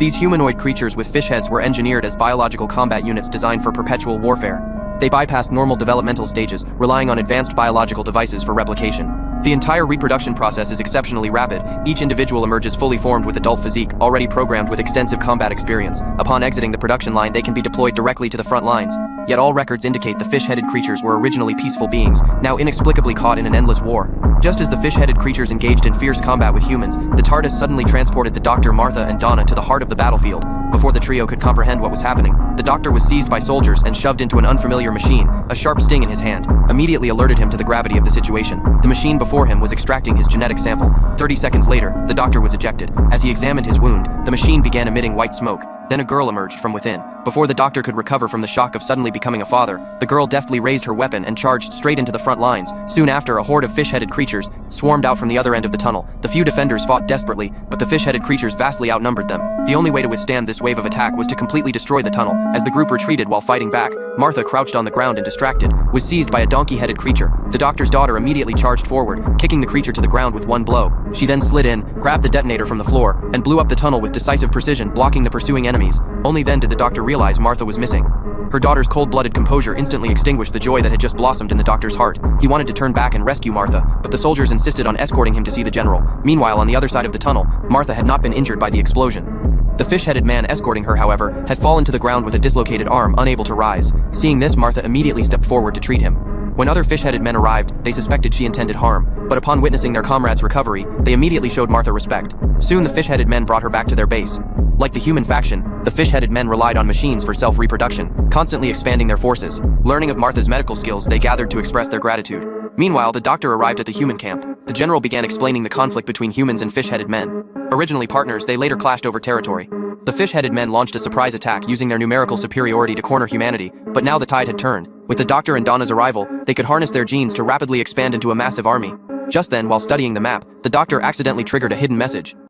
These humanoid creatures with fish heads were engineered as biological combat units designed for perpetual warfare. They bypassed normal developmental stages, relying on advanced biological devices for replication. The entire reproduction process is exceptionally rapid. Each individual emerges fully formed with adult physique, already programmed with extensive combat experience. Upon exiting the production line, they can be deployed directly to the front lines. Yet all records indicate the fish-headed creatures were originally peaceful beings, now inexplicably caught in an endless war. Just as the fish-headed creatures engaged in fierce combat with humans, the TARDIS suddenly transported the Doctor, Martha, and Donna to the heart of the battlefield. Before the trio could comprehend what was happening, the Doctor was seized by soldiers and shoved into an unfamiliar machine. A sharp sting in his hand immediately alerted him to the gravity of the situation. The machine before him was extracting his genetic sample. 30 seconds later, the Doctor was ejected. As he examined his wound, the machine began emitting white smoke. Then a girl emerged from within. Before the Doctor could recover from the shock of suddenly becoming a father, the girl deftly raised her weapon and charged straight into the front lines. Soon after, a horde of fish-headed creatures swarmed out from the other end of the tunnel. The few defenders fought desperately, but the fish-headed creatures vastly outnumbered them. The only way to withstand this wave of attack was to completely destroy the tunnel. As the group retreated while fighting back, Martha, crouched on the ground and distracted, was seized by a donkey-headed creature. The Doctor's daughter immediately charged forward, kicking the creature to the ground with one blow. She then slid in, grabbed the detonator from the floor, and blew up the tunnel with decisive precision, blocking the pursuing enemies. Only then did the Doctor realize Martha was missing. Her daughter's cold-blooded composure instantly extinguished the joy that had just blossomed in the Doctor's heart. He wanted to turn back and rescue Martha, but the soldiers insisted on escorting him to see the general. Meanwhile, on the other side of the tunnel, Martha had not been injured by the explosion. The fish-headed man escorting her, however, had fallen to the ground with a dislocated arm, unable to rise. Seeing this, Martha immediately stepped forward to treat him. When other fish-headed men arrived, they suspected she intended harm, but upon witnessing their comrade's recovery, they immediately showed Martha respect. Soon the fish-headed men brought her back to their base. Like the human faction, the fish-headed men relied on machines for self-reproduction, constantly expanding their forces. Learning of Martha's medical skills, they gathered to express their gratitude. Meanwhile, the Doctor arrived at the human camp. The general began explaining the conflict between humans and fish-headed men. Originally partners, they later clashed over territory. The fish-headed men launched a surprise attack using their numerical superiority to corner humanity, but now the tide had turned. With the Doctor and Donna's arrival, they could harness their genes to rapidly expand into a massive army. Just then, while studying the map, the Doctor accidentally triggered a hidden message.